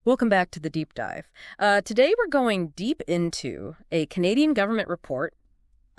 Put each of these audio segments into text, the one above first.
Welcome back to the deep dive. Today we're going deep into a Canadian government report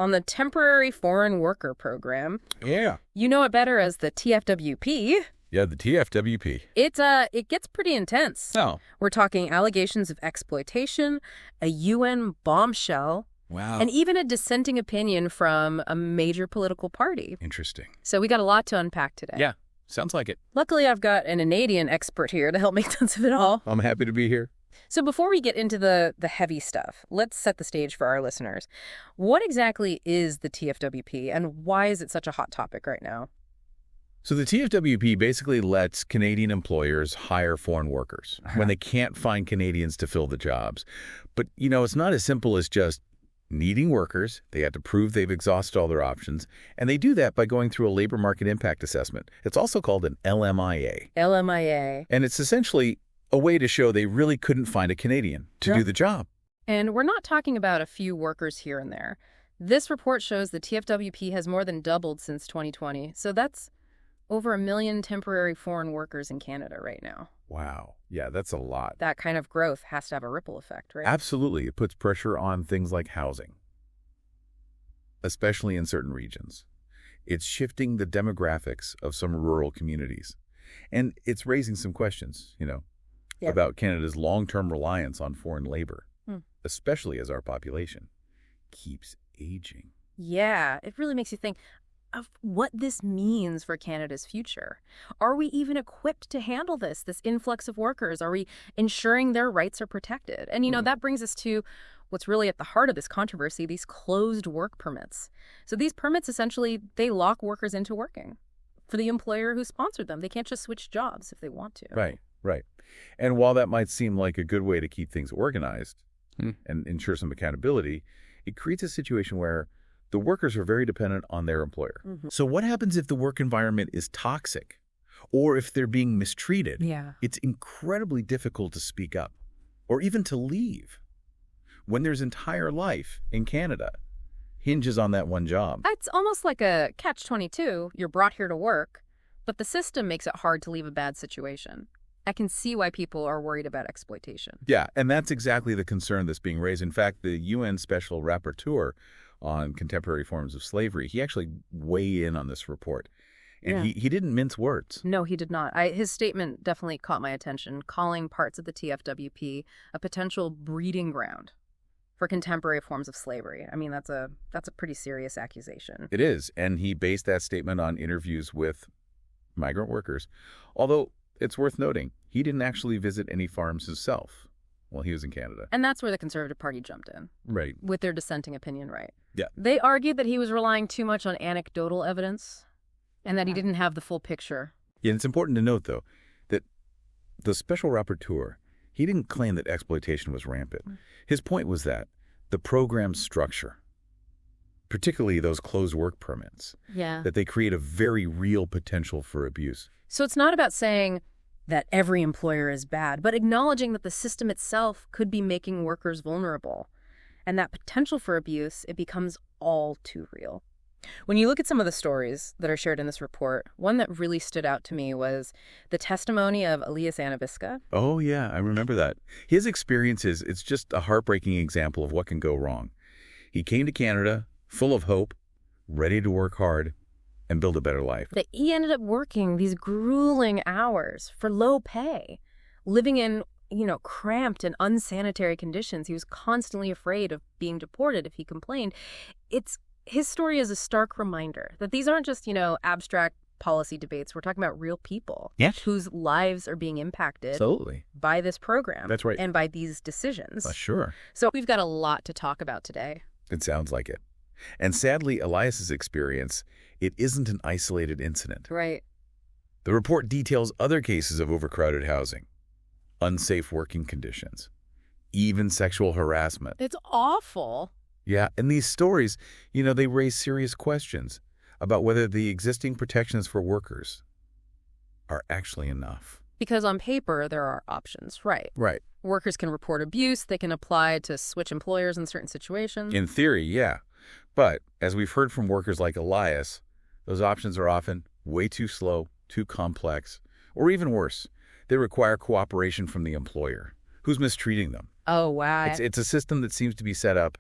on the Temporary Foreign Worker Program. Yeah. You know it better as the TFWP. Yeah, the TFWP. It gets pretty intense. Oh. We're talking allegations of exploitation, a UN bombshell, Wow. and even a dissenting opinion from a major political party. Interesting. So we got a lot to unpack today. Yeah, sounds like it. Luckily, I've got an Canadian expert here to help make sense of it all. I'm happy to be here. So before we get into the heavy stuff, let's set the stage for our listeners. What exactly is the TFWP, and why is it such a hot topic right now? So the TFWP basically lets Canadian employers hire foreign workers when they can't find Canadians to fill the jobs. But, it's not as simple as just needing workers. They have to prove they've exhausted all their options, and they do that by going through a labor market impact assessment. It's also called an LMIA. LMIA. And it's essentially a way to show they really couldn't find a Canadian to do the job. And we're not talking about a few workers here and there. This report shows the TFWP has more than doubled since 2020. So that's over 1 million temporary foreign workers in Canada right now. Wow. Yeah, that's a lot. That kind of growth has to have a ripple effect, right? Absolutely. It puts pressure on things like housing, especially in certain regions. It's shifting the demographics of some rural communities. And it's raising some questions, about Canada's long-term reliance on foreign labor, especially as our population keeps aging. Yeah, it really makes you think of what this means for Canada's future. Are we even equipped to handle this influx of workers? Are we ensuring their rights are protected? And, that brings us to what's really at the heart of this controversy, these closed work permits. So these permits, essentially, they lock workers into working for the employer who sponsored them. They can't just switch jobs if they want to. Right. And while that might seem like a good way to keep things organized and ensure some accountability, it creates a situation where the workers are very dependent on their employer. So what happens if the work environment is toxic or if they're being mistreated? Yeah. It's incredibly difficult to speak up or even to leave when their entire life in Canada hinges on that one job. It's almost like a catch-22. You're brought here to work, but the system makes it hard to leave a bad situation. I can see why people are worried about exploitation. Yeah, and that's exactly the concern that's being raised. In fact, the UN Special Rapporteur on contemporary forms of slavery, he actually weighed in on this report. And he didn't mince words. No, he did not. His statement definitely caught my attention, calling parts of the TFWP a potential breeding ground for contemporary forms of slavery. I mean, that's a pretty serious accusation. It is, and he based that statement on interviews with migrant workers. Although, it's worth noting, he didn't actually visit any farms himself while he was in Canada. And that's where the Conservative Party jumped in. Right. With their dissenting opinion, right? Yeah. They argued that he was relying too much on anecdotal evidence and that he didn't have the full picture. Yeah, and it's important to note, though, that the Special Rapporteur, he didn't claim that exploitation was rampant. His point was that the program's structure, particularly those closed work permits, that they create a very real potential for abuse. So it's not about saying that every employer is bad, but acknowledging that the system itself could be making workers vulnerable. And that potential for abuse, it becomes all too real. When you look at some of the stories that are shared in this report, one that really stood out to me was the testimony of Elias Anavisca. Oh, yeah, I remember that. His experiences, it's just a heartbreaking example of what can go wrong. He came to Canada full of hope, ready to work hard, and build a better life. That he ended up working these grueling hours for low pay, living in, cramped and unsanitary conditions. He was constantly afraid of being deported if he complained. His story is a stark reminder that these aren't just, abstract policy debates. We're talking about real people whose lives are being impacted Absolutely. by this program. That's right. And by these decisions. Sure. So we've got a lot to talk about today. It sounds like it. And sadly, Elias's experience, it isn't an isolated incident. Right. The report details other cases of overcrowded housing, unsafe working conditions, even sexual harassment. It's awful. Yeah, and these stories, they raise serious questions about whether the existing protections for workers are actually enough. Because on paper, there are options, right? Right. Workers can report abuse. They can apply to switch employers in certain situations. In theory, yeah. But as we've heard from workers like Elias, those options are often way too slow, too complex, or even worse, they require cooperation from the employer, Who's mistreating them? Oh, wow. It's a system that seems to be set up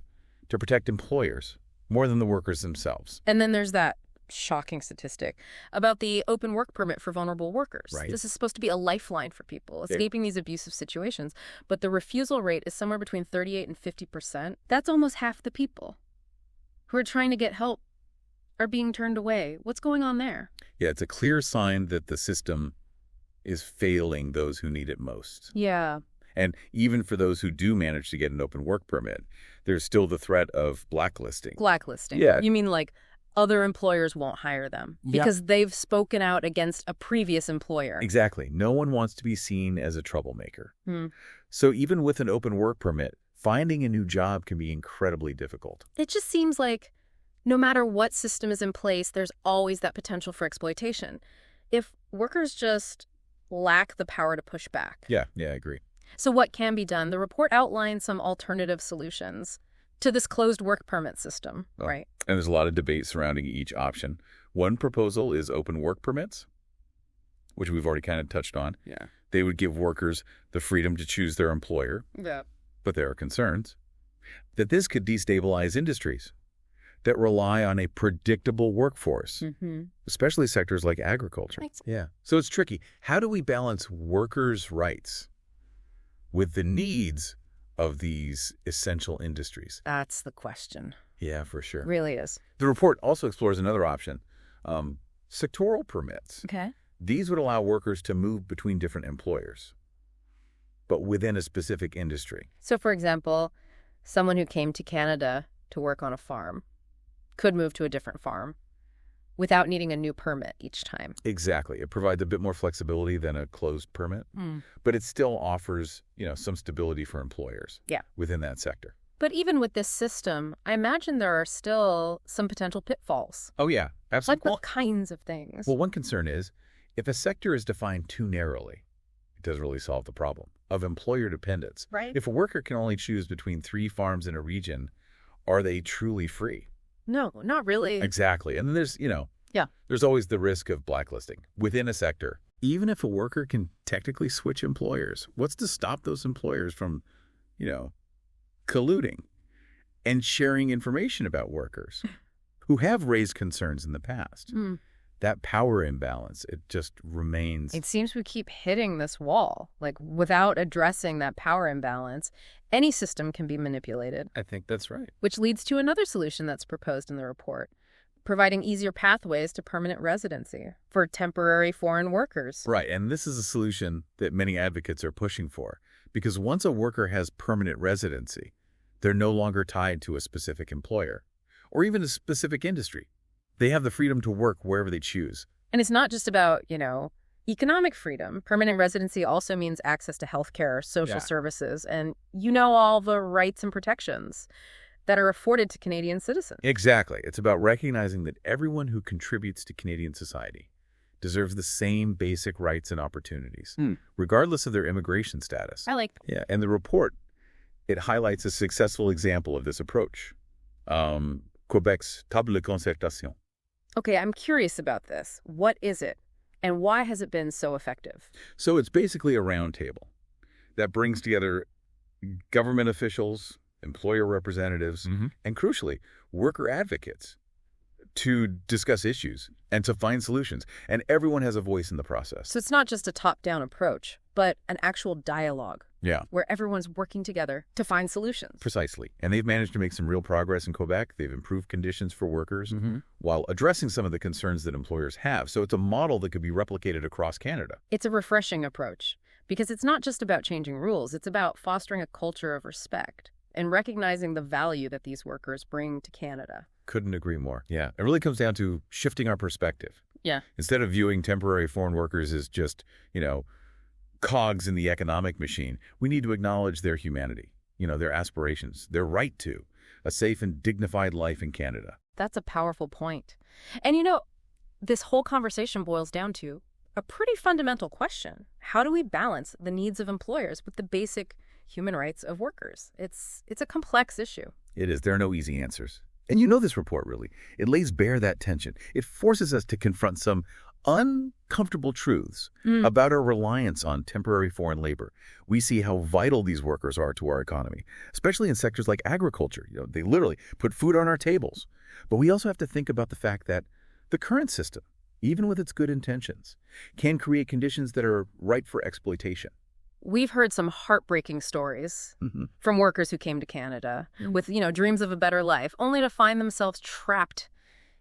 to protect employers more than the workers themselves. And then there's that shocking statistic about the open work permit for vulnerable workers. Right. This is supposed to be a lifeline for people escaping these abusive situations, but the refusal rate is somewhere between 38 and 50%. That's almost half the people who are trying to get help are being turned away. What's going on there? Yeah, it's a clear sign that the system is failing those who need it most. Yeah. And even for those who do manage to get an open work permit, there's still the threat of blacklisting. Blacklisting. Yeah. You mean like other employers won't hire them because they've spoken out against a previous employer. Exactly. No one wants to be seen as a troublemaker. So even with an open work permit, finding a new job can be incredibly difficult. It just seems like no matter what system is in place, there's always that potential for exploitation. If workers just lack the power to push back. Yeah, I agree. So what can be done? The report outlines some alternative solutions to this closed work permit system, right? And there's a lot of debate surrounding each option. One proposal is open work permits, which we've already kind of touched on. Yeah. They would give workers the freedom to choose their employer. Yeah. But there are concerns that this could destabilize industries that rely on a predictable workforce, especially sectors like agriculture. Yeah. So it's tricky. How do we balance workers' rights with the needs of these essential industries? That's the question. Yeah, for sure. Really is. The report also explores another option, sectoral permits. Okay. These would allow workers to move between different employers, but within a specific industry. So, for example, someone who came to Canada to work on a farm could move to a different farm without needing a new permit each time. Exactly. It provides a bit more flexibility than a closed permit, but it still offers, some stability for employers within that sector. But even with this system, I imagine there are still some potential pitfalls. Oh, yeah, absolutely. Like what kinds of things? Well, one concern is if a sector is defined too narrowly, it doesn't really solve the problem of employer dependence. Right. If a worker can only choose between 3 farms in a region, are they truly free? No, not really. Exactly. And then there's, there's always the risk of blacklisting within a sector. Even if a worker can technically switch employers, what's to stop those employers from, colluding and sharing information about workers who have raised concerns in the past? That power imbalance, it just remains. It seems we keep hitting this wall. Like, without addressing that power imbalance, any system can be manipulated. I think that's right. Which leads to another solution that's proposed in the report, providing easier pathways to permanent residency for temporary foreign workers. Right, and this is a solution that many advocates are pushing for, because once a worker has permanent residency, they're no longer tied to a specific employer or even a specific industry. They have the freedom to work wherever they choose. And it's not just about, economic freedom. Permanent residency also means access to healthcare, social services, and all the rights and protections that are afforded to Canadian citizens. Exactly. It's about recognizing that everyone who contributes to Canadian society deserves the same basic rights and opportunities, regardless of their immigration status. I like Yeah, and the report, it highlights a successful example of this approach. Quebec's table de concertation. Okay, I'm curious about this. What is it? And why has it been so effective? So it's basically a round table that brings together government officials, employer representatives, and crucially, worker advocates to discuss issues and to find solutions. And everyone has a voice in the process. So it's not just a top-down approach, but an actual dialogue. Yeah. Where everyone's working together to find solutions. Precisely. And they've managed to make some real progress in Quebec. They've improved conditions for workers while addressing some of the concerns that employers have. So it's a model that could be replicated across Canada. It's a refreshing approach because it's not just about changing rules. It's about fostering a culture of respect and recognizing the value that these workers bring to Canada. Couldn't agree more. Yeah. It really comes down to shifting our perspective. Yeah. Instead of viewing temporary foreign workers as just, cogs in the economic machine, we need to acknowledge their humanity, their aspirations, their right to a safe and dignified life in Canada. That's a powerful point. And this whole conversation boils down to a pretty fundamental question. How do we balance the needs of employers with the basic human rights of workers? It's a complex issue. It is. There are no easy answers. And this report, really, it lays bare that tension. It forces us to confront some uncomfortable truths about our reliance on temporary foreign labor, we see how vital these workers are to our economy, especially in sectors like agriculture. They literally put food on our tables. But we also have to think about the fact that the current system, even with its good intentions, can create conditions that are ripe for exploitation. We've heard some heartbreaking stories from workers who came to Canada with, dreams of a better life, only to find themselves trapped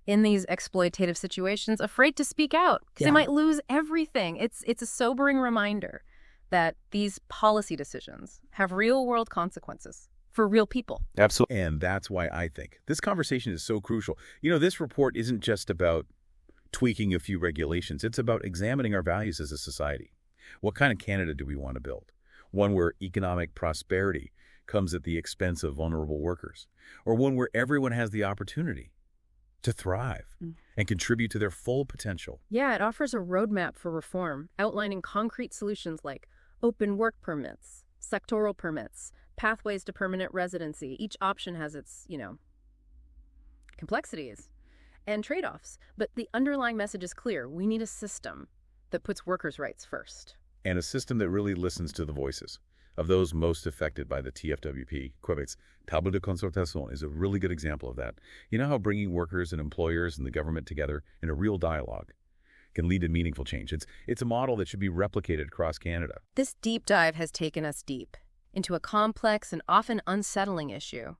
in these exploitative situations, afraid to speak out because they might lose everything. It's a sobering reminder that these policy decisions have real-world consequences for real people. Absolutely. And that's why I think this conversation is so crucial. This report isn't just about tweaking a few regulations. It's about examining our values as a society. What kind of Canada do we want to build? One where economic prosperity comes at the expense of vulnerable workers, or one where everyone has the opportunity to thrive and contribute to their full potential? Yeah, it offers a roadmap for reform, outlining concrete solutions like open work permits, sectoral permits, pathways to permanent residency. Each option has its, complexities and trade-offs. But the underlying message is clear. We need a system that puts workers' rights first. And a system that really listens to the voices of those most affected by the TFWP. Quebec's table de concertation is a really good example of that. You know how bringing workers and employers and the government together in a real dialogue can lead to meaningful change. It's a model that should be replicated across Canada. This deep dive has taken us deep into a complex and often unsettling issue.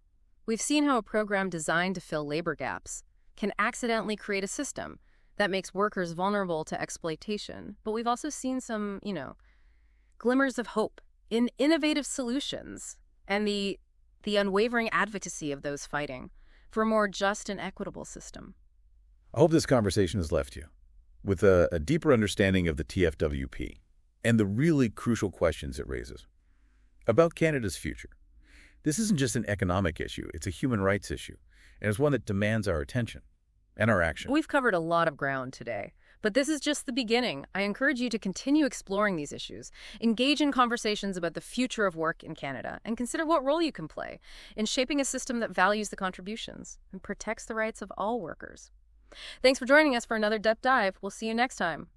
We've seen how a program designed to fill labor gaps can accidentally create a system that makes workers vulnerable to exploitation. But we've also seen some, glimmers of hope in innovative solutions and the unwavering advocacy of those fighting for a more just and equitable system. I hope this conversation has left you with a deeper understanding of the TFWP and the really crucial questions it raises about Canada's future. This isn't just an economic issue, it's a human rights issue, and it's one that demands our attention and our action. We've covered a lot of ground today, but this is just the beginning. I encourage you to continue exploring these issues, engage in conversations about the future of work in Canada, and consider what role you can play in shaping a system that values the contributions and protects the rights of all workers. Thanks for joining us for another Deep Dive. We'll see you next time.